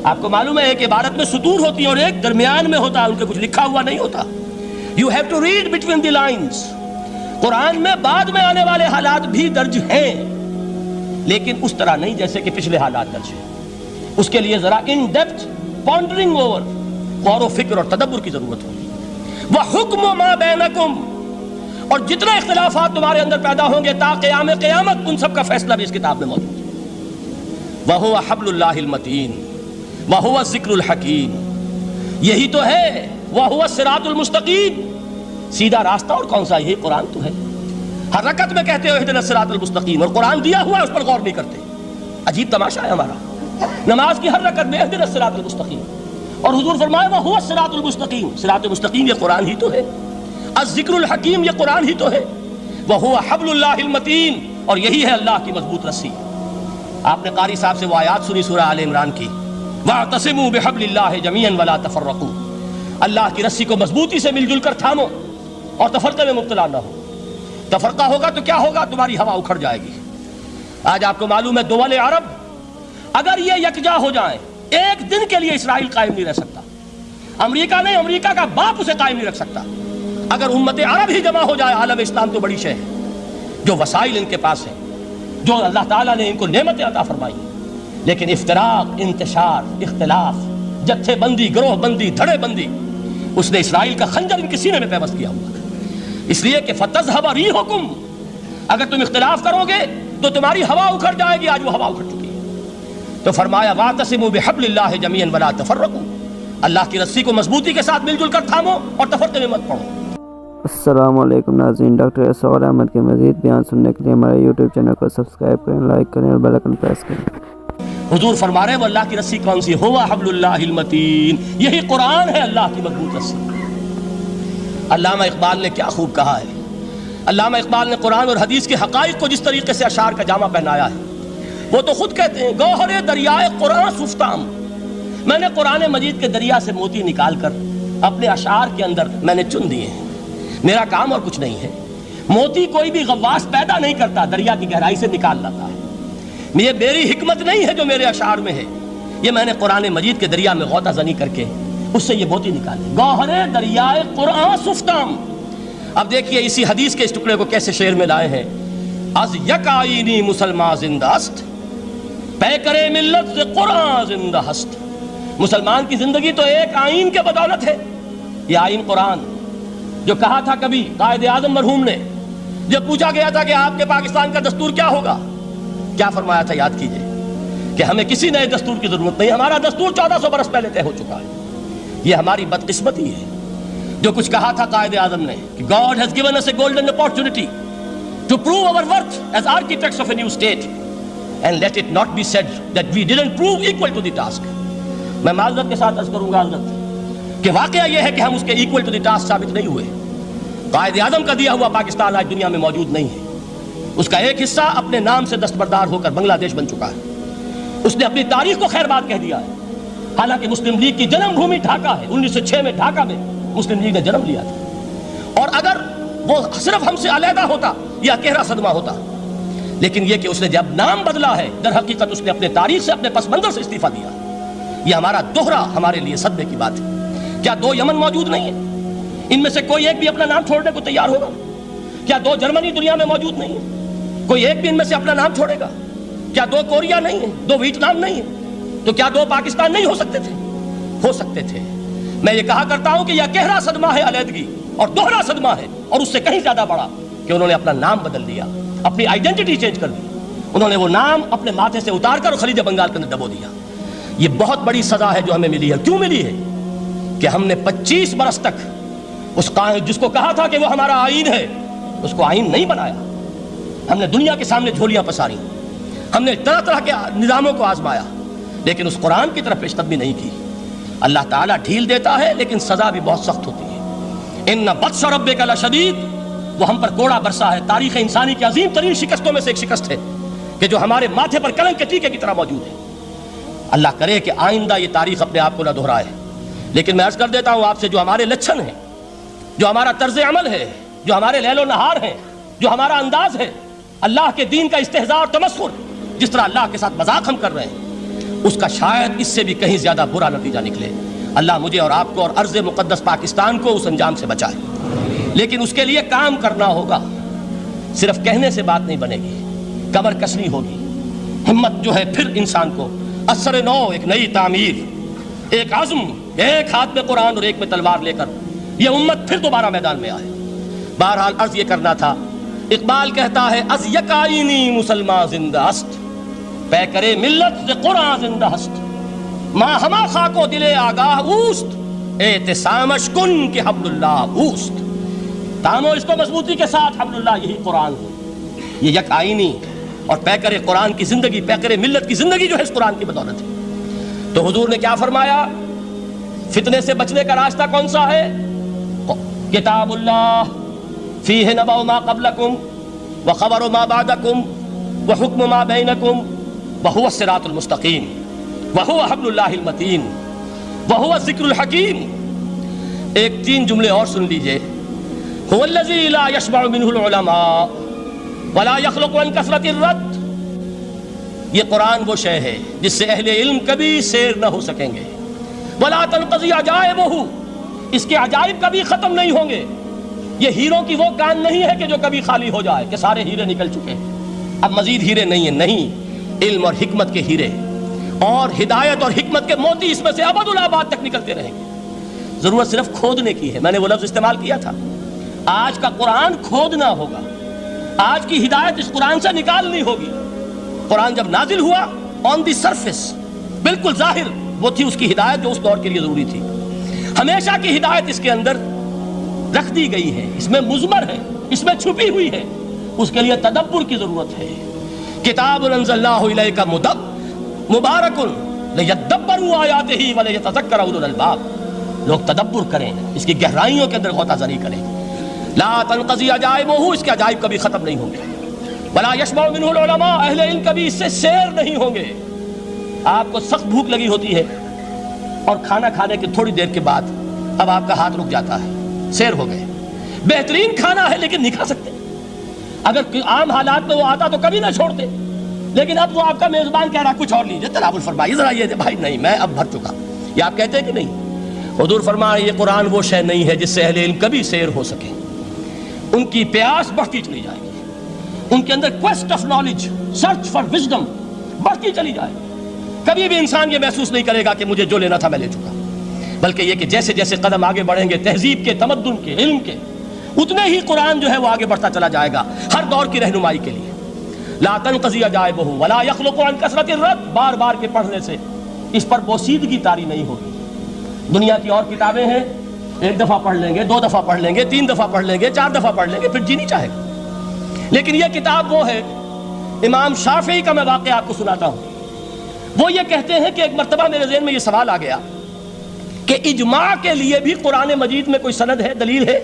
آپ کو معلوم ہے ایک عبارت میں سطور ہوتی ہیں اور ایک درمیان میں ہوتا ہے، ان کے کچھ لکھا ہوا نہیں ہوتا. You have to read between the lines. قرآن میں بعد میں آنے والے حالات بھی درج ہیں، لیکن اس طرح نہیں جیسے کہ پچھلے حالات درج ہیں. اس کے لیے ذرا ان ڈیپتھ پونڈرنگ اوور، غور و فکر اور تدبر کی ضرورت ہوگی. وَحُكْمُ مَا بَيْنَكُمْ، اور جتنے اختلافات تمہارے اندر پیدا ہوں گے تا قیام قیامت، ان سب کا فیصلہ بھی اس کتاب میں موجود ہے. وَهُوَ حَبْلُ اللَّهِ الْمَتِينُ وَهُوَ الذِّكْرُ الْحَكِيمُ، یہی تو ہے. وَهُوَ الصِّرَاطُ الْمُسْتَقِيمُ، سیدھا راستہ. اور کون سا؟ یہی قرآن تو ہے. ہر رکعت میں کہتے ہو اهْدِنَا الصِّرَاطَ الْمُسْتَقِيمُ، اور قرآن دیا ہوا ہے اس پر غور نہیں کرتے. عجیب تماشا ہے ہمارا. نماز کی ہر رکعت میں اهْدِنَا الصِّرَاطَ الْمُسْتَقِيمُ، اور حضور فرمایا وَهُوَ الصِّرَاطُ الْمُسْتَقِيمُ، صراط مستقیم یہ قرآن ہی تو ہے. الذکر الحکیم یہ قرآن ہی تو ہے. وَهُوَ حَبْلُ اللَّهِ الْمَتِينُ، اور یہی ہے اللہ کی مضبوط رسی. آپ نے قاری صاحب سے وہ آیات سنی سورہ آل عمران کی، وَاعْتَصِمُوا بِحَبْلِ اللَّهِ جَمِيعًا وَلَا تَفَرَّقُوا، اللہ کی رسی کو مضبوطی سے مل جل کر تھامو اور تفرقے میں مبتلا نہ ہو. تفرقہ ہوگا تو کیا ہوگا؟ تمہاری ہوا اکھڑ جائے گی. آج آپ کو معلوم ہے دول عرب اگر یہ یکجا ہو جائیں، ایک دن کے لیے اسرائیل قائم نہیں رہ سکتا. امریکہ نہیں، امریکہ کا باپ اسے قائم نہیں رکھ سکتا. اگر امت عرب ہی جمع ہو جائے، عالم اسلام تو بڑی شے ہے. جو وسائل ان کے پاس ہیں، جو اللہ تعالیٰ نے ان کو نعمتیں عطا فرمائی، لیکن افتراق، انتشار، اختلاف، جتھے بندی، گروہ بندی، دھڑے بندی، اس نے اسرائیل کا خنجر ان کے سینے میں پیوست کیا ہوا. اس لیے کہ فَتَذْهَبَ رِيحُكُمْ، اگر تم اختلاف کرو گے تو تمہاری ہوا اکھڑ جائے گی. آج وہ ہوا اکھڑ چکی ہے. تو فرمایا وَاعْتَصِمُوا بِحَبْلِ اللَّهِ جَمِيعًا وَلَا تَفَرَّقُوا، اللہ کی رسی کو مضبوطی کے ساتھ مل جل کر تھامو اور تفرقے میں مت پڑو. السلام علیکم ناظرین، ڈاکٹر اسغر احمد کے مزید بیان سننے کے لیے ہمارے یوٹیوب چینل کو سبسکرائب کریں، لائک کریں اور بیل آئیکن پریس کریں. حضور فرما رہے ہیں وہ اللہ کی رسی کون سی؟ ہوا حبل اللہ المتین، یہی قرآن ہے اللہ کی مضبوط رسی. علامہ اقبال نے کیا خوب کہا ہے. علامہ اقبال نے قرآن اور حدیث کے حقائق کو جس طریقے سے اشعار کا جامہ پہنایا ہے، وہ تو خود کہتے ہیں گوہر دریائے قرآن سفتام، میں نے قرآن مجید کے دریا سے موتی نکال کر اپنے اشعار کے اندر میں نے چن دیے ہیں. میرا کام اور کچھ نہیں ہے. موتی کوئی بھی غواص پیدا نہیں کرتا، دریا کی گہرائی سے نکال لاتا ہے. یہ میری حکمت نہیں ہے جو میرے اشعار میں ہے، یہ میں نے قرآن مجید کے دریا میں غوطہ زنی کر کے اس سے یہ موتی نکالے. گوہر دریائے قرآن سفتام. اب دیکھیے اسی حدیث کے اس ٹکڑے کو کیسے شعر میں لائے ہیں. از یک آئینی مسلمان زندہ است، پیکرے ملت سے قرآن زندہ ہست. مسلمان کی زندگی تو ایک آئین کے بدولت ہے. یہ آئین قرآن جو کہا تھا کبھی قائد اعظم مرحوم نے، جب پوچھا گیا تھا کہ آپ کے پاکستان کا دستور کیا ہوگا، کیا فرمایا تھا؟ یاد کیجئے کہ ہمیں کسی نئے دستور کی ضرورت نہیں، ہمارا دستور 1400 برس پہلے طے ہو چکا ہے. یہ ہماری بدقسمتی ہے. جو کچھ کہا تھا قائد اعظم نے کہ God has given us a golden opportunity to prove our worth as architects of a new state and let it not be said that we didn't prove equal to the task. میں معذرت کے ساتھ عرض کروں گا حضرت کہ واقعہ یہ ہے کہ ہم اس کے equal to the task ثابت نہیں ہوئے. قائد اعظم کا دیا ہوا پاکستان آج دنیا میں موجود نہیں ہے. اس کا ایک حصہ اپنے نام سے دستبردار ہو کر بنگلہ دیش بن چکا ہے. اس نے اپنی تاریخ کو خیر بات کہہ دیا ہے. حالانکہ مسلم لیگ کی جنم بھومی ڈھاکہ ہے. 1906 میں ڈھاکہ میں مسلم لیگ نے جنم لیا تھا. اور اگر وہ صرف ہم سے علیحدہ ہوتا یہ اکیرا صدمہ ہوتا. لیکن یہ کہ اس نے جب نام بدلا ہے، در حقیقت اس نے اپنے تاریخ سے، اپنے پس منظر سے استعفیٰ دیا. یہ ہمارا دوہرا ہمارے لیے صدمے کی بات ہے. کیا 2 یمن موجود نہیں ہیں؟ ان میں سے کوئی ایک بھی اپنا نام چھوڑنے کو تیار ہوگا؟ کیا 2 جرمنی دنیا میں موجود نہیں ہیں؟ کوئی ایک بھی ان میں سے اپنا نام چھوڑے گا؟ کیا 2 کوریا نہیں ہیں؟ 2 ویتنام نہیں ہیں؟ تو کیا 2 پاکستان نہیں ہو سکتے تھے؟ ہو سکتے تھے. میں یہ کہا کرتا ہوں کہ یہ گہرا صدمہ ہے علیحدگی، اور دوہرا صدمہ ہے، اور اس سے کہیں زیادہ بڑا کہ انہوں نے اپنا نام بدل دیا، اپنی آئیڈینٹی چینج کر دی. انہوں نے وہ نام اپنے ماتھے سے اتار کر خلیج بنگال کے اندر دبو دیا. یہ بہت بڑی سزا ہے جو ہمیں ملی ہے. کیوں ملی ہے؟ کہ ہم نے 25 برس تک اس قائد جس کو کہا تھا کہ وہ ہمارا آئین ہے، اس کو آئین نہیں بنایا. ہم نے دنیا کے سامنے جھولیاں پساری، ہم نے طرح طرح کے نظاموں کو آزمایا، لیکن اس قرآن کی طرف پیش قدمی نہیں کی. اللہ تعالیٰ ڈھیل دیتا ہے لیکن سزا بھی بہت سخت ہوتی ہے. ان بطش ربک لشدید، وہ ہم پر کوڑا برسا ہے. تاریخ انسانی کی عظیم ترین شکستوں میں سے ایک شکست ہے کہ جو ہمارے ماتھے پر کلنک کے ٹیکے کی طرح موجود ہے. اللہ کرے کہ آئندہ یہ تاریخ اپنے آپ کو نہ دہرائے. لیکن میں عرض کر دیتا ہوں آپ سے، جو ہمارے لچھن ہیں، جو ہمارا طرز عمل ہے، جو ہمارے لیل و نہار ہیں، جو ہمارا انداز ہے، اللہ کے دین کا استہزاء اور تمسخر، جس طرح اللہ کے ساتھ مذاق ہم کر رہے ہیں، اس کا شاید اس سے بھی کہیں زیادہ برا نتیجہ نکلے۔ اللہ مجھے اور آپ کو اور ارض مقدس پاکستان کو اس انجام سے بچائے، لیکن اس کے لیے کام کرنا ہوگا، صرف کہنے سے بات نہیں بنے گی، کمر کسنی ہوگی، ہمت جو ہے پھر انسان کو اثر نو، ایک نئی تعمیر، ایک عزم، ایک ہاتھ میں قرآن اور ایک میں تلوار لے کر یہ امت پھر دوبارہ میدان میں آئے۔ بہرحال عرض یہ کرنا تھا، اقبال کہتا ہے از یکائنی مسلمان زندہ است، پے کرے ملت سے قرآن زندہ ہست، ماں ہما خاک و دل آگاہ اوست، اعتصامش کن کہ حبل اللہ اوست۔ تامو اس کو مضبوطی کے ساتھ، حبل اللہ یہی قرآن ہے، یہ یک آئینی اور پیکر قرآن کی زندگی، پیکر ملت کی زندگی جو ہے اس قرآن کی بدولت ہے۔ تو حضور نے کیا فرمایا؟ فتنے سے بچنے کا راستہ کون سا ہے؟ کتاب اللہ فیہ نبأ ما قبلکم وخبر ما بعدکم وحکم ما بینکم وہو الصراط المستقیم وہو حبل اللہ المتین وہو الذکر الحکیم۔ ایک 3 جملے اور سن لیجئے۔ هو الذی لا یشبع منہ العلماء ولا یخلق عن کثرت الرد، یہ قرآن وہ شے ہے جس سے اہل علم کبھی سیر نہ ہو سکیں گے، ولا تنقضی عجائبہ، اس کے عجائب کبھی ختم نہیں ہوں گے۔ یہ ہیروں کی وہ کان نہیں ہے کہ جو کبھی خالی ہو جائے کہ سارے ہیرے نکل چکے ہیں، اب مزید ہیرے نہیں ہیں، نہیں، علم اور حکمت کے ہیرے اور ہدایت اور حکمت کے موتی اس میں سے ابد الآباد تک نکلتے رہیں گے۔ ضرورت صرف کھودنے کی ہے، میں نے وہ لفظ استعمال کیا تھا، آج کا قرآن کھودنا ہوگا، آج کی ہدایت اس قرآن سے نکالنی ہوگی۔ قرآن جب نازل ہوا آن دی سرفیس، بالکل ظاہر وہ تھی اس کی ہدایت جو اس دور کے لیے ضروری تھی، ہمیشہ کی ہدایت اس کے اندر رکھ دی گئی ہے، اس میں مضمر ہے، اس میں چھپی ہوئی ہے، اس کے لیے تدبر کی ضرورت ہے۔ کتاب انزلناہ الیک مبارک لیدبروا آیاتہ ولیتذکر اولو الالباب، لوگ تدبر کریں، اس کی گہرائیوں کے اندر غوطہ زنی کریں۔ لا تنقضی عجائبہ، اس کے عجائب کبھی ختم نہیں ہوں گے، ولا یشبع منہ العلماء، اہل علم کبھی اس سے سیر نہیں ہوں گے۔ آپ کو سخت بھوک لگی ہوتی ہے اور کھانا کھانے کے تھوڑی دیر کے بعد اب آپ کا ہاتھ رک جاتا ہے، سیر ہو گئے، بہترین کھانا ہے لیکن نہیں کھا سکتے۔ اگر عام حالات میں وہ آتا تو کبھی نہ چھوڑتے، لیکن اب وہ آپ کا میزبان کہہ رہا کچھ اور لیجیے، تناول فرمائیے ذرا، یہ بھائی نہیں میں اب بھر چکا، یہ آپ کہتے ہیں کہ نہیں؟ حضور فرمایا یہ قرآن وہ شے نہیں ہے جس سے اہل علم کبھی سیر ہو سکے، ان کی پیاس بڑھتی چلی جائے گی، ان کے اندر quest of knowledge, search for wisdom بڑھتی چلی جائے گی۔ کبھی بھی انسان یہ محسوس نہیں کرے گا کہ مجھے جو لینا تھا میں لے چکا، بلکہ یہ کہ جیسے جیسے قدم آگے بڑھیں گے تہذیب کے، تمدن کے، علم کے، اتنے ہی قرآن جو ہے وہ آگے بڑھتا چلا جائے گا ہر دور کی رہنمائی کے لیے۔ لا تنقضی عجائبہ ولا یخلق عن کثرت الرد، بار بار کے پڑھنے سے اس پر بوسیدگی طاری نہیں ہوگی۔ دنیا کی اور کتابیں ہیں، ایک دفعہ پڑھ لیں گے، 2 دفعہ پڑھ لیں گے، 3 دفعہ پڑھ لیں گے، 4 دفعہ پڑھ لیں گے، پھر جی نہیں چاہے گا۔ لیکن یہ کتاب وہ ہے، امام شافعی کا میں واقعہ آپ کو سناتا ہوں۔ وہ یہ کہتے ہیں کہ ایک مرتبہ میرے ذہن میں یہ سوال آ گیا کہ اجماع کے لیے بھی قرآن مجید میں کوئی سند ہے، دلیل ہے؟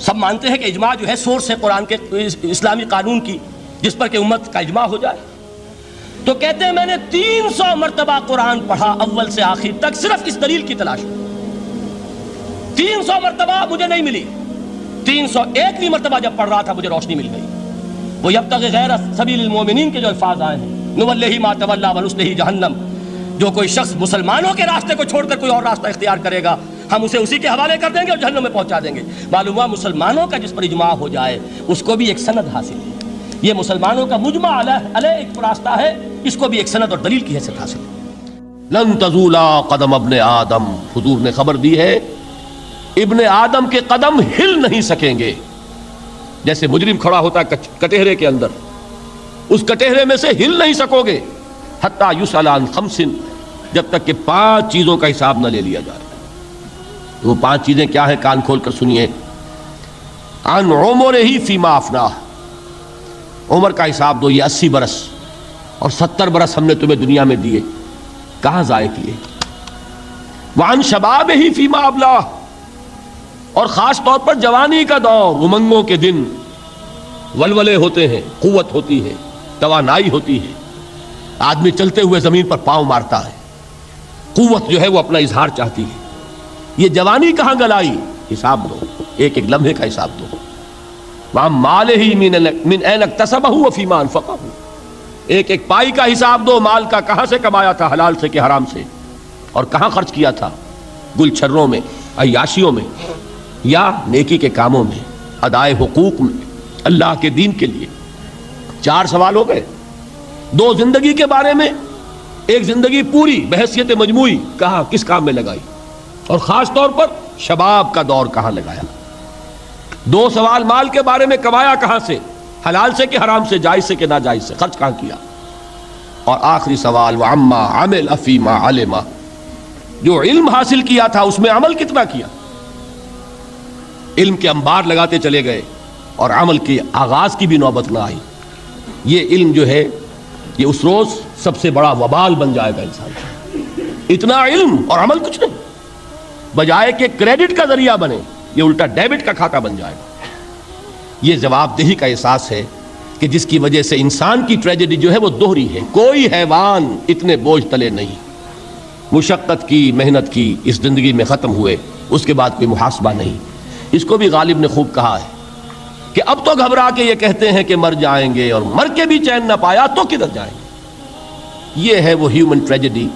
سب مانتے ہیں کہ اجماع جو ہے سورس ہے قرآن کے اسلامی قانون کی، جس پر کہ امت کا اجماع ہو جائے۔ تو کہتے ہیں میں نے 300 مرتبہ قرآن پڑھا اول سے آخر تک، صرف اس دلیل کی تلاش میں۔ 300 مرتبہ مجھے نہیں ملی، 301ویں مرتبہ جب پڑھ رہا تھا مجھے روشنی مل گئی۔ وہ یبتغی غیر سبیل المومنین کے جو الفاظ آئے ہیں، نولہ ما تولی ونصلہ جہنم، جو کوئی شخص مسلمانوں کے راستے کو چھوڑ کر کوئی اور راستہ اختیار کرے گا ہم اسے اسی کے حوالے کر دیں گے اور جہنم میں پہنچا دیں گے۔ معلوم ہوا مسلمانوں کا جس پر اجماع ہو جائے اس کو بھی ایک سند حاصل ہے، یہ مسلمانوں کا مجمع علیہ ایک راستہ ہے، اس کو بھی ایک سند اور دلیل کی حیثیت حاصل ہے۔ لن تزولا قدم ابن آدم، حضور نے خبر دی ہے ابن آدم کے قدم ہل نہیں سکیں گے۔ جیسے مجرم کھڑا ہوتا ہے کٹہرے کے اندر، اس کٹہرے میں سے ہل نہیں سکو گے، حتی یسأل عن خمس، جب تک کہ 5 چیزوں کا حساب نہ لے لیا جائے۔ وہ 5 چیزیں کیا ہیں؟ کان کھول کر سنیے۔ عن عمرہ فیما افناہ، عمر کا حساب دو، یہ 80 برس اور 70 برس ہم نے تمہیں دنیا میں دیے، کہاں ضائع کیے؟ وعن شبابہ فیما ابلاہ، اور خاص طور پر جوانی کا دور، امنگوں کے دن، ولولے ہوتے ہیں، قوت ہوتی ہے، توانائی ہوتی ہے، آدمی چلتے ہوئے زمین پر پاؤں مارتا ہے، قوت جو ہے وہ اپنا اظہار چاہتی ہے، یہ جوانی کہاں گلائی؟ حساب دو، ایک ایک لمحے کا حساب دو۔ وَعَن مَالِهِ مِنْ أَيْنَ اكْتَسَبَهُ وَفِيمَا أَنفَقَهُ، ایک ایک پائی کا حساب دو، مال کا کہاں سے کمایا تھا، حلال سے کہ حرام سے، اور کہاں خرچ کیا تھا، گلچھروں میں، عیاشیوں میں، یا نیکی کے کاموں میں، ادائے حقوق میں، اللہ کے دین کے لیے۔ 4 سوال ہو گئے، 2 زندگی کے بارے میں، ایک زندگی پوری بحیثیت مجموعی کہاں کس کام میں لگائی، اور خاص طور پر شباب کا دور کہاں لگایا۔ 2 سوال مال کے بارے میں، کمایا کہاں سے، حلال سے کہ حرام سے، جائز سے کہ ناجائز سے، خرچ کہاں کیا، اور آخری سوال وَعَمَّا عَمِلَ فِيمَا عَلِمَ، جو علم حاصل کیا تھا اس میں عمل کتنا کیا۔ علم کے انبار لگاتے چلے گئے اور عمل کے آغاز کی بھی نوبت نہ آئی۔ یہ علم جو ہے یہ اس روز سب سے بڑا وبال بن جائے گا انسان، اتنا علم اور عمل کچھ نہیں، بجائے کہ کریڈٹ کا ذریعہ بنے یہ الٹا ڈیبٹ کا کھاتا بن جائے گا۔ یہ جواب دہی کا احساس ہے کہ جس کی وجہ سے انسان کی ٹریجڈی جو ہے وہ دوہری ہے۔ کوئی حیوان اتنے بوجھ تلے نہیں، مشقت کی، محنت کی، اس زندگی میں ختم ہوئے، اس کے بعد کوئی محاسبہ نہیں۔ اس کو بھی غالب نے خوب کہا ہے کہ اب تو گھبرا کے یہ کہتے ہیں کہ مر جائیں گے، اور مر کے بھی چین نہ پایا تو کدھر جائیں گے۔ یہ ہے وہ ہیومن ٹریجڈی۔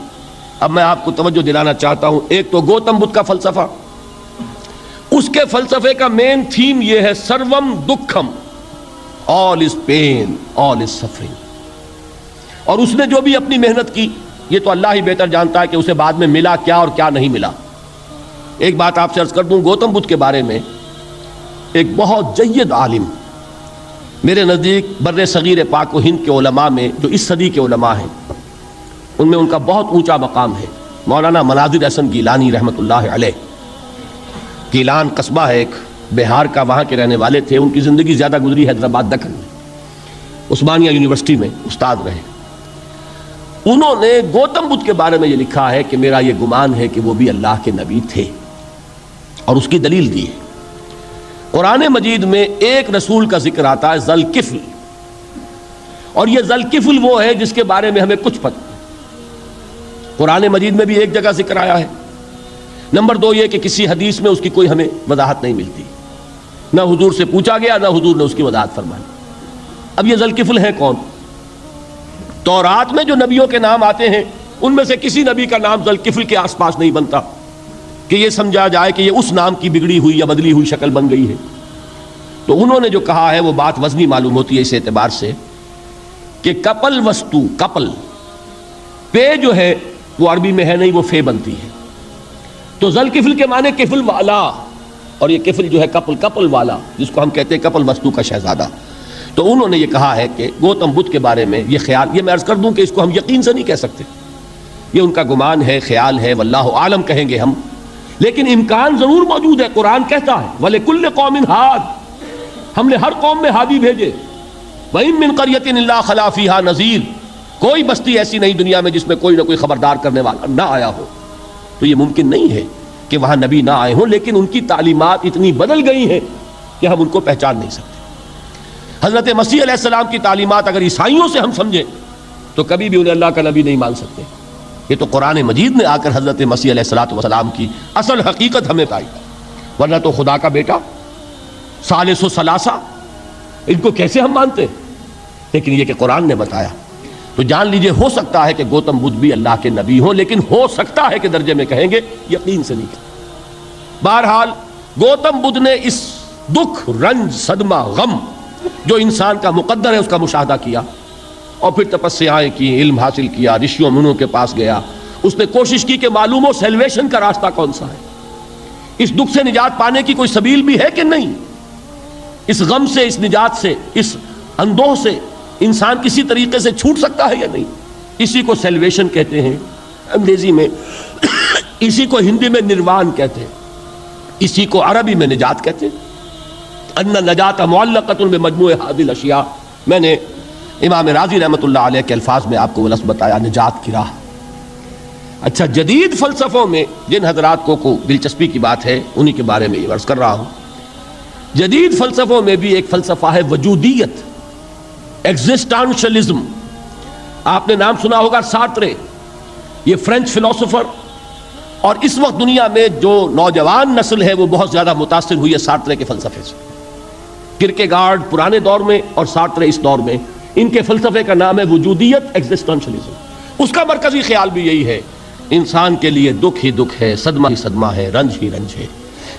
اب میں آپ کو توجہ دلانا چاہتا ہوں، ایک تو گوتم بدھ کا فلسفہ، اس کے فلسفے کا مین تھیم یہ ہے سروم دکھم، آل از پین، آل از سفرنگ، اور اس نے جو بھی اپنی محنت کی یہ تو اللہ ہی بہتر جانتا ہے کہ اسے بعد میں ملا کیا اور کیا نہیں ملا۔ ایک بات آپ سے عرض کر دوں گوتم بدھ کے بارے میں، ایک بہت جید عالم میرے نزدیک بر صغیر پاک و ہند کے علماء میں جو اس صدی کے علماء ہیں ان میں ان کا بہت اونچا مقام ہے، مولانا مناظر احسن گیلانی رحمۃ اللہ علیہ۔ گیلان قصبہ ہے ایک بہار کا، وہاں کے رہنے والے تھے، ان کی زندگی زیادہ گزری حیدرآباد دکن میں، عثمانیہ یونیورسٹی میں استاد رہے۔ انہوں نے گوتم بدھ کے بارے میں یہ لکھا ہے کہ میرا یہ گمان ہے کہ وہ بھی اللہ کے نبی تھے، اور اس کی دلیل دی ہے۔ قرآن مجید میں ایک رسول کا ذکر آتا ہے ذوالکفل، اور یہ ذوالکفل وہ ہے جس کے بارے میں ہمیں کچھ پتہ نہیں۔ قرآن مجید میں بھی ایک جگہ ذکر آیا ہے۔ نمبر 2 یہ کہ کسی حدیث میں اس کی کوئی ہمیں وضاحت نہیں ملتی، نہ حضور سے پوچھا گیا نہ حضور نے اس کی وضاحت فرمائی۔ اب یہ ذوالکفل ہے کون؟ تورات میں جو نبیوں کے نام آتے ہیں ان میں سے کسی نبی کا نام ذوالکفل کے آس پاس نہیں بنتا کہ یہ سمجھا جائے کہ یہ اس نام کی بگڑی ہوئی یا بدلی ہوئی شکل بن گئی ہے۔ تو انہوں نے جو کہا ہے وہ بات وزنی معلوم ہوتی ہے اس اعتبار سے کہ کپل وستو، کپل پے جو ہے وہ عربی میں ہے نہیں، وہ فے بنتی ہے، تو ذوالکفل کے معنی کفل والا، اور یہ کفل جو ہے کپل والا، جس کو ہم کہتے ہیں کپل وستو کا شہزادہ۔ تو انہوں نے یہ کہا ہے کہ گوتم بدھ کے بارے میں یہ خیال، یہ میں عرض کر دوں کہ اس کو ہم یقین سے نہیں کہہ سکتے، یہ ان کا گمان ہے، خیال ہے، واللہ عالم کہیں گے ہم، لیکن امکان ضرور موجود ہے۔ قرآن کہتا ہے وَلِكُلِّ قَوْمٍ ہَادٍ، ہم نے ہر قوم میں ہادی بھیجے، وَإِن مِّن قَرْيَةٍ إِلَّا خَلَا فِيهَا نَذِيرٌ، کوئی بستی ایسی نہیں دنیا میں جس میں کوئی نہ کوئی خبردار کرنے والا نہ آیا ہو۔ تو یہ ممکن نہیں ہے کہ وہاں نبی نہ آئے ہوں، لیکن ان کی تعلیمات اتنی بدل گئی ہیں کہ ہم ان کو پہچان نہیں سکتے۔ حضرت مسیح علیہ السلام کی تعلیمات اگر عیسائیوں سے ہم سمجھیں تو کبھی بھی انہیں اللہ کا نبی نہیں مان سکتے۔ یہ تو قرآن مجید نے آ کر حضرت مسیح علیہ السلام کی اصل حقیقت ہمیں بتائی، ورنہ تو خدا کا بیٹا ثالث و ثلاثہ، ان کو کیسے ہم مانتے ہیں؟ لیکن یہ کہ قرآن نے بتایا، تو جان لیجئے ہو سکتا ہے کہ گوتم بدھ بھی اللہ کے نبی ہوں، لیکن ہو سکتا ہے کہ درجے میں کہیں گے، یقین سے نہیں کہیں۔ بہرحال گوتم بدھ نے اس دکھ، رنج، صدمہ، غم جو انسان کا مقدر ہے اس کا مشاہدہ کیا، اور پھر تپسیائیں کی، علم حاصل کیا، رشیوں منوں کے پاس گیا، اس نے کوشش کی کہ معلوم ہو سیلویشن کا راستہ کون سا ہے، اس دکھ سے نجات پانے کی کوئی سبیل بھی ہے کہ نہیں، اس غم سے، اس نجات سے، اس اندوہ سے انسان کسی طریقے سے چھوٹ سکتا ہے یا نہیں۔ اسی کو سیلویشن کہتے ہیں انگریزی میں، اسی کو ہندی میں نروان کہتے ہیں، اسی کو عربی میں نجات کہتے ہیں۔ ان نجات معلقۃ بمجموع هذه الاشیاء، میں نے امام راضی رحمۃ اللہ علیہ کے الفاظ میں آپ کو وہ لفظ بتایا، نجات کی راہ۔ اچھا، جدید فلسفوں میں جن حضرات کو دلچسپی کی بات ہے انہی کے بارے میں یہ عرض کر رہا ہوں۔ جدید فلسفوں میں بھی ایک فلسفہ ہے وجودیت، ایگزسٹانشلزم۔ آپ نے نام سنا ہوگا سارترے، یہ فرینچ فلسفر، اور اس وقت دنیا میں جو نوجوان نسل ہے وہ بہت زیادہ متاثر ہوئی ہے سارترے کے فلسفے سے۔ کرکیگارڈ پرانے دور میں اور سارترے اس دور میں، ان کے فلسفے کا نام ہے وجودیت، ایگزسٹنشلزم۔ اس کا مرکزی خیال بھی یہی ہے، انسان کے لیے دکھ ہی دکھ ہے، صدمہ ہی صدمہ ہے، رنج ہی رنج ہے۔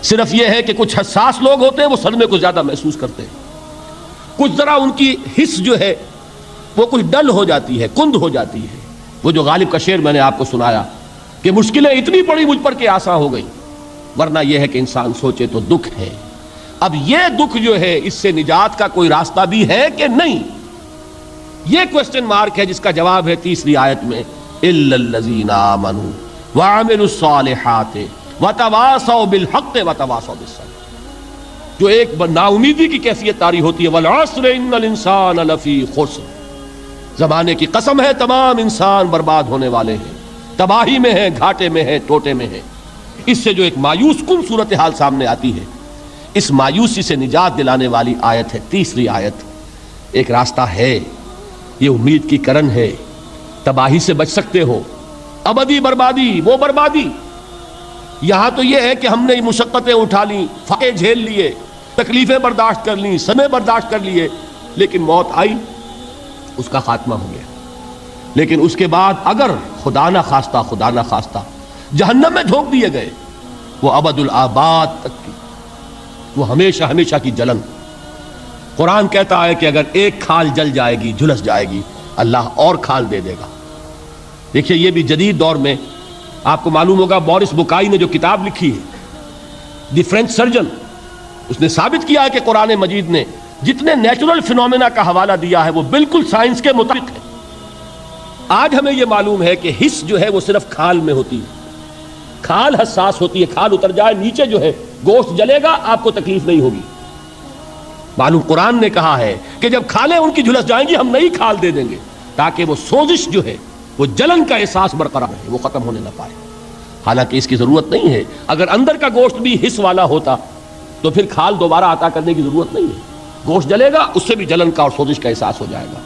صرف یہ ہے کہ کچھ حساس لوگ ہوتے ہیں وہ صدمے کو زیادہ محسوس کرتے ہیں، کچھ ذرا ان کی حس جو ہے وہ کچھ ڈل ہو جاتی ہے، کند ہو جاتی ہے۔ وہ جو غالب کا شعر میں نے آپ کو سنایا کہ مشکلیں اتنی پڑی مجھ پر کہ آسان ہو گئی، ورنہ یہ ہے کہ انسان سوچے تو دکھ ہے۔ اب یہ دکھ جو ہے اس سے نجات کا کوئی راستہ بھی ہے کہ نہیں، یہ کوسچن مارک ہے، جس کا جواب ہے تیسری آیت میں اِلَّا الَّذِينَ آمَنُوا وَعَمِلُوا الصَّالِحَاتِ وَتَوَاصَوْا بِالْحَقِّ وَتَوَاصَوْا بِالصَّبْرِ۔ جو ایک نا امیدی کی کیفیت طاری ہوتی ہے، وَالْعَصْرِ إِنَّ الْإِنسَانَ لَفِي خُسْرٍ، زمانے کی قسم ہے تمام انسان برباد ہونے والے ہیں، تباہی میں ہیں، گھاٹے میں ہیں، ٹوٹے میں ہیں۔ اس سے جو ایک مایوس کن صورتحال سامنے آتی ہے، اس مایوسی سے نجات دلانے والی آیت ہے تیسری آیت۔ ایک راستہ ہے، یہ امید کی کرن ہے، تباہی سے بچ سکتے ہو، ابدی بربادی وہ بربادی۔ یہاں تو یہ ہے کہ ہم نے مشقتیں اٹھا لیں، فاقے جھیل لیے، تکلیفیں برداشت کر لیں، صدمے برداشت کر لیے، لیکن موت آئی، اس کا خاتمہ ہو گیا۔ لیکن اس کے بعد اگر خدا نہ خواستہ جہنم میں جھونک دیے گئے، وہ ابد الآباد تک کی، وہ ہمیشہ ہمیشہ کی جلن۔ قرآن کہتا ہے کہ اگر ایک کھال جل جائے گی، جھلس جائے گی، اللہ اور کھال دے دے گا۔ دیکھیے یہ بھی جدید دور میں آپ کو معلوم ہوگا، بورس بکائی نے جو کتاب لکھی ہے، دی فرینچ سرجن، اس نے ثابت کیا ہے کہ قرآن مجید نے جتنے نیچرل فینومینا کا حوالہ دیا ہے وہ بالکل سائنس کے مطابق ہے۔ آج ہمیں یہ معلوم ہے کہ حس جو ہے وہ صرف کھال میں ہوتی ہے، کھال حساس ہوتی ہے، کھال اتر جائے نیچے جو ہے گوشت جلے گا، آپ کو تکلیف نہیں ہوگی۔ معلوم قرآن نے کہا ہے کہ جب کھالیں ان کی جھلس جائیں گی ہم نئی کھال دے دیں گے، تاکہ وہ سوزش جو ہے، وہ جلن کا احساس برقرار رہے، وہ ختم ہونے نہ پائے۔ حالانکہ اس کی ضرورت نہیں ہے، اگر اندر کا گوشت بھی حس والا ہوتا تو پھر کھال دوبارہ عطا کرنے کی ضرورت نہیں ہے، گوشت جلے گا، اس سے بھی جلن کا اور سوزش کا احساس ہو جائے گا۔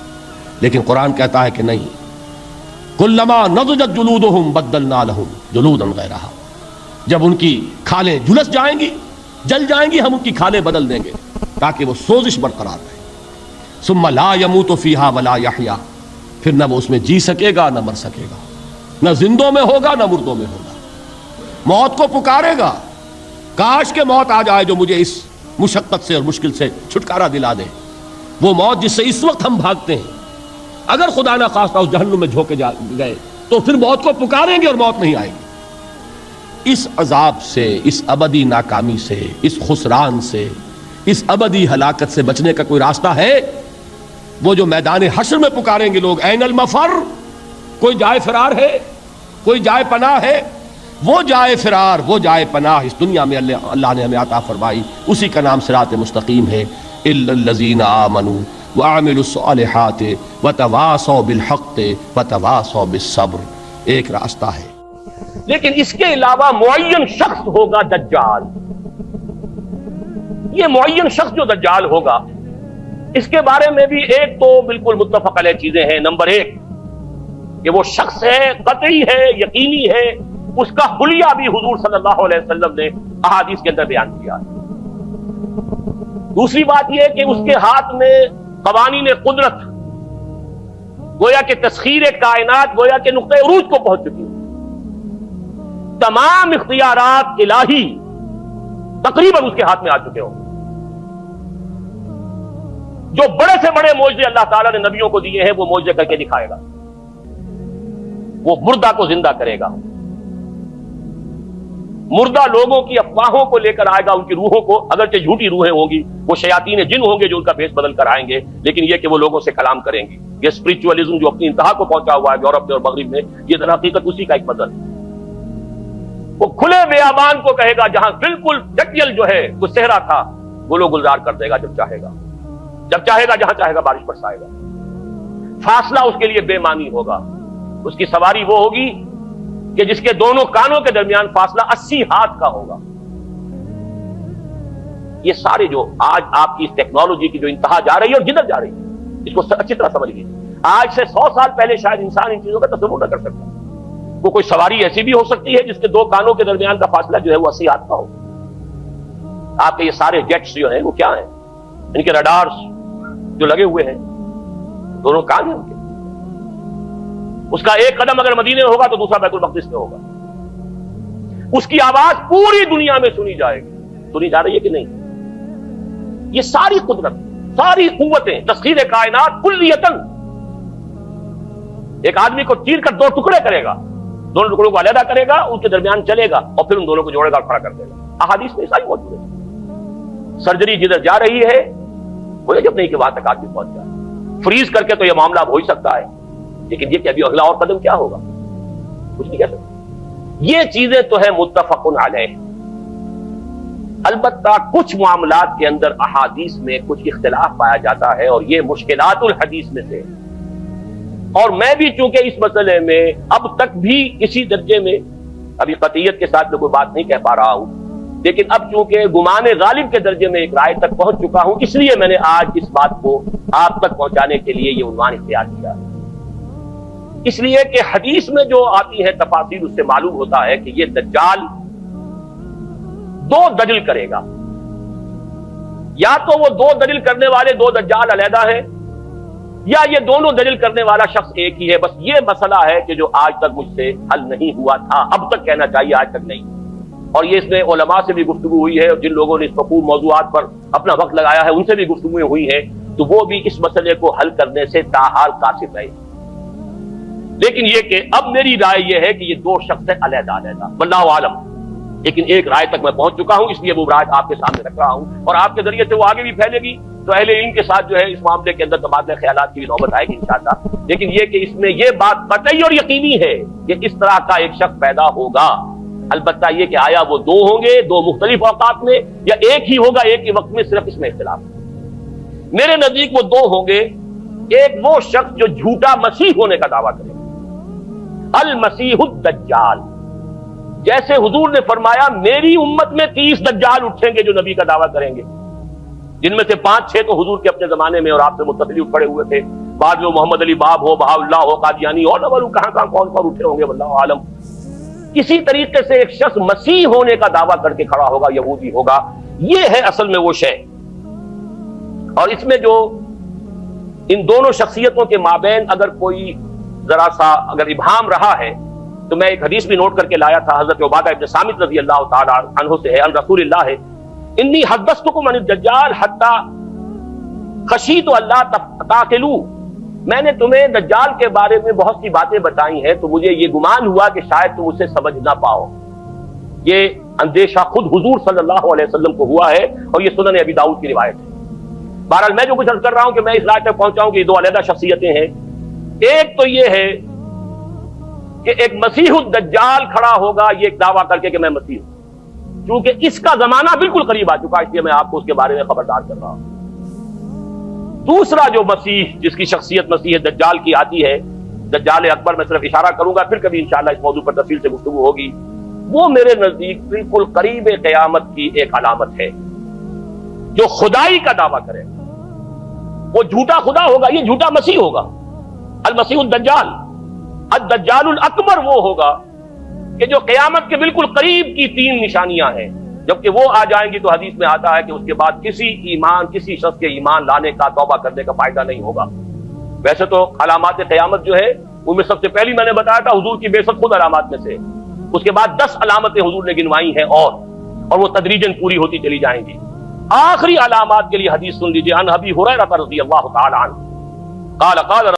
لیکن قرآن کہتا ہے کہ نہیں، کلما نضجت جلودہم بدلنا لہم جلودا غیرہا، جب ان کی کھالیں جھلس جائیں گی، جل جائیں گی، ہم ان کی کھالیں بدل دیں گے تاکہ وہ سوزش برقرار رہے۔ ثم لا يموت فیہا ولا یحیا، پھر نہ وہ اس میں جی سکے گا نہ مر سکے گا، نہ زندوں میں ہوگا نہ مردوں میں ہوگا۔ موت کو پکارے گا، کاش کہ موت آ جائے جو مجھے اس مشقت سے اور مشکل سے چھٹکارا دلا دے۔ وہ موت جس سے اس وقت ہم بھاگتے ہیں، اگر خدا نہ خواستہ اس جہنم میں جھونکے گئے تو پھر موت کو پکاریں گے اور موت نہیں آئے گی۔ اس عذاب سے، اس ابدی ناکامی سے، اس خسران سے، اس ابدی ہلاکت سے بچنے کا کوئی راستہ ہے؟ وہ جو میدان حشر میں پکاریں گے لوگ، این المفر، کوئی جائے فرار ہے، کوئی جائے پناہ ہے؟ وہ جائے فرار، وہ جائے پناہ اس دنیا میں اللہ نے ہمیں عطا فرمائی، اسی کا نام صراط مستقیم ہے۔ الا الذین آمنوا وعملوا الصالحات وتواصوا بالحق وتواصوا بالصبر، ایک راستہ ہے۔ لیکن اس کے علاوہ معین شخص ہوگا دجال۔ یہ معین شخص جو دجال ہوگا، اس کے بارے میں بھی ایک تو بالکل متفق علیہ چیزیں ہیں۔ نمبر ایک کہ وہ شخص ہے، قطعی ہے، یقینی ہے، اس کا حلیہ بھی حضور صلی اللہ علیہ وسلم نے احادیث کے اندر بیان کیا ہے۔ دوسری بات یہ کہ اس کے ہاتھ میں قوانین قدرت، گویا کہ تسخیر کائنات، گویا کہ نقطہ عروج کو پہنچ چکی ہے، تمام اختیارات الہی تقریباً اس کے ہاتھ میں آ چکے ہوں۔ جو بڑے سے بڑے معجزے اللہ تعالیٰ نے نبیوں کو دیے ہیں وہ معجزے کر کے دکھائے گا، وہ مردہ کو زندہ کرے گا، مردہ لوگوں کی افواہوں کو لے کر آئے گا، ان کی روحوں کو، اگرچہ جھوٹی روحیں ہوں گی، وہ شیاطین جن ہوں گے جو ان کا بھیس بدل کر آئیں گے، لیکن یہ کہ وہ لوگوں سے کلام کریں گے۔ یہ اسپرچولیزم جو اپنی انتہا کو پہنچا ہوا ہے یورپ میں اور مغرب میں، یہ در حقیقت اسی کا ایک بدل ہے۔ وہ کھلے بیابان کو کہے گا، جہاں بالکل ڈٹیل جو ہے وہ صحرا تھا، وہ لوگ گلزار کر دے گا جب چاہے گا، جب چاہے گا، جہاں چاہے گا بارش برسائے گا۔ فاصلہ اس کے لیے بے معنی ہوگا، اس کی سواری وہ ہوگی کہ جس کے دونوں کانوں کے درمیان فاصلہ 80 ہاتھ کا ہوگا۔ یہ سارے جو آج آپ کی اس ٹیکنالوجی کی جو انتہا جا رہی ہے اور جدھر جا رہی ہے، اس کو اچھی طرح سمجھ لیجیے۔ آج سے 100 سال پہلے شاید انسان ان چیزوں کا تصور نہ کر سکتا۔ وہ کوئی سواری ایسی بھی ہو سکتی ہے جس کے دو کانوں کے درمیان کا فاصلہ جو ہے وہ 80 ہاتھ کا ہو۔ آپ کے یہ سارے جیٹس جو ہیں وہ کیا ہیں؟ ان کے رڈارز جو لگے ہوئے ہیں، دونوں کان ہیں ان کے. اس کا ایک قدم اگر مدینے میں ہوگا تو دوسرا بیت المقدس میں ہوگا. اس کی آواز پوری دنیا میں سنی جائے گی. سنی جا رہی ہے کہ نہیں؟ یہ ساری قدرت، ساری قوتیں، تسخیر کائنات کلیتاً ایک آدمی کو چیر کر دو ٹکڑے کرے گا، دونوں ٹکڑوں کو علیحدہ کرے گا، ان کے درمیان چلے گا اور پھر ان دونوں کو جوڑے گا اور کھڑا کر دے گا. احادیث میں ساری موجود ہے. سرجری جدھر جا رہی ہے وہ جب نہیں کہ وہاں تک آدمی پہنچ جائے. فریز کر کے تو یہ معاملہ ہو ہی سکتا ہے، لیکن یہ کہ ابھی اگلا اور قدم کیا ہوگا کچھ نہیں کہہ سکتے. یہ چیزیں تو ہے متفق علیہ. البتہ کچھ معاملات کے اندر احادیث میں کچھ اختلاف پایا جاتا ہے اور یہ مشکلات الحدیث میں سے. اور میں بھی چونکہ اس مسئلے میں اب تک بھی اسی درجے میں ابھی قطعیت کے ساتھ میں کوئی بات نہیں کہہ پا رہا ہوں، لیکن اب چونکہ گمان غالب کے درجے میں ایک رائے تک پہنچ چکا ہوں، اس لیے میں نے آج اس بات کو آپ تک پہنچانے کے لیے یہ عنوان اختیار کیا. اس لیے کہ حدیث میں جو آتی ہے تفاصیل، اس سے معلوم ہوتا ہے کہ یہ دجال دو دجل کرے گا. یا تو وہ دو دجل کرنے والے دو دجال علیحدہ ہیں، یا یہ دونوں دجل کرنے والا شخص ایک ہی ہے. بس یہ مسئلہ ہے کہ جو آج تک مجھ سے حل نہیں ہوا تھا، اب تک کہنا چاہیے آج تک نہیں. اور یہ اس میں علماء سے بھی گفتگو ہوئی ہے، اور جن لوگوں نے اس مفہوم موضوعات پر اپنا وقت لگایا ہے ان سے بھی گفتگویں ہوئی ہیں، تو وہ بھی اس مسئلے کو حل کرنے سے تاحال قاصر رہے. لیکن یہ کہ اب میری رائے یہ ہے کہ یہ دو شخص ہیں علیحدہ علیحدہ، واللہ عالم. لیکن ایک رائے تک میں پہنچ چکا ہوں، اس لیے وہ رائے آپ کے سامنے رکھ رہا ہوں، اور آپ کے ذریعے سے وہ آگے بھی پھیلے گی تو اہل علم کے ساتھ جو ہے اس معاملے کے اندر تبادلہ خیالات کی بھی نوبت آئے گی انشاءاللہ. لیکن یہ کہ اس میں یہ بات قطعی اور یقینی ہے کہ اس طرح کا ایک شخص پیدا ہوگا. البتہ یہ کہ آیا وہ دو ہوں گے دو مختلف اوقات میں، یا ایک ہی ہوگا ایک ہی وقت میں، صرف اس میں اختلاف. میرے نزدیک وہ دو ہوں گے. ایک وہ شخص جو جھوٹا مسیح ہونے کا دعویٰ کرے گا، المسیح الدجال. جیسے حضور نے فرمایا میری امت میں 30 دجال اٹھیں گے جو نبی کا دعویٰ کریں گے، جن میں سے 5-6 تو حضور کے اپنے زمانے میں اور آپ سے متصل اٹھ پڑے ہوئے تھے. بعد میں محمد علی باب ہو، بہاء اللہ ہو، قادیانی اور کہاں کون اٹھے ہوں گے واللہ عالم. کسی طریقے سے ایک شخص مسیح ہونے کا دعویٰ کر کے کھڑا ہوگا، یہودی ہوگا. یہ ہے اصل میں وہ شے. اور اس میں جو ان دونوں شخصیتوں کے مابین اگر کوئی ذرا سا اگر ابہام رہا ہے تو میں ایک حدیث بھی نوٹ کر کے لایا تھا، حضرت عبادہ ابن صامت رضی اللہ تعالی عنہ سے ہے، ان رسول اللہ ہے، انی حدثتکم عن الدجال حتی خشیت اللہ تعقلوا. میں نے تمہیں دجال کے بارے میں بہت سی باتیں بتائی ہیں تو مجھے یہ گمان ہوا کہ شاید تم اسے سمجھ نہ پاؤ. یہ اندیشہ خود حضور صلی اللہ علیہ وسلم کو ہوا ہے، اور یہ سنن ابی داؤد کی روایت ہے. بہرحال میں جو کچھ عرض کر رہا ہوں کہ میں اس رائے تک پہنچا ہوں کہ یہ دو علیحدہ شخصیتیں ہیں. ایک تو یہ ہے کہ ایک مسیح الدجال کھڑا ہوگا یہ ایک دعویٰ کر کے کہ میں مسیح ہوں، چونکہ اس کا زمانہ بالکل قریب آ چکا، اس لیے میں آپ کو اس کے بارے میں خبردار کر رہا ہوں. دوسرا جو مسیح جس کی شخصیت مسیح دجال کی آتی ہے، دجال اکبر، میں صرف اشارہ کروں گا، پھر کبھی انشاءاللہ اس موضوع پر تفصیل سے گفتگو ہوگی. وہ میرے نزدیک بالکل قریب قیامت کی ایک علامت ہے. جو خدائی کا دعویٰ کرے وہ جھوٹا خدا ہوگا، یہ جھوٹا مسیح ہوگا، المسیح الدجال. الدجال الاکبر وہ ہوگا کہ جو قیامت کے بالکل قریب کی 3 نشانیاں ہیں، جبکہ وہ آ جائیں گی تو حدیث میں آتا ہے کہ اس کے بعد کسی شخص کے ایمان لانے کا، توبہ کرنے کا فائدہ نہیں ہوگا. ویسے تو علامات قیامت جو ہے ان میں سب سے پہلی میں نے بتایا تھا حضور کی بعثت خود علامات میں سے. اس کے بعد 10 علامتیں حضور نے گنوائی ہیں اور وہ تدریجاً پوری ہوتی چلی جائیں گی. آخری علامات کے لیے حدیث سن لیجیے، عن ابی ہریرہ رضی اللہ تعالی عنہ قال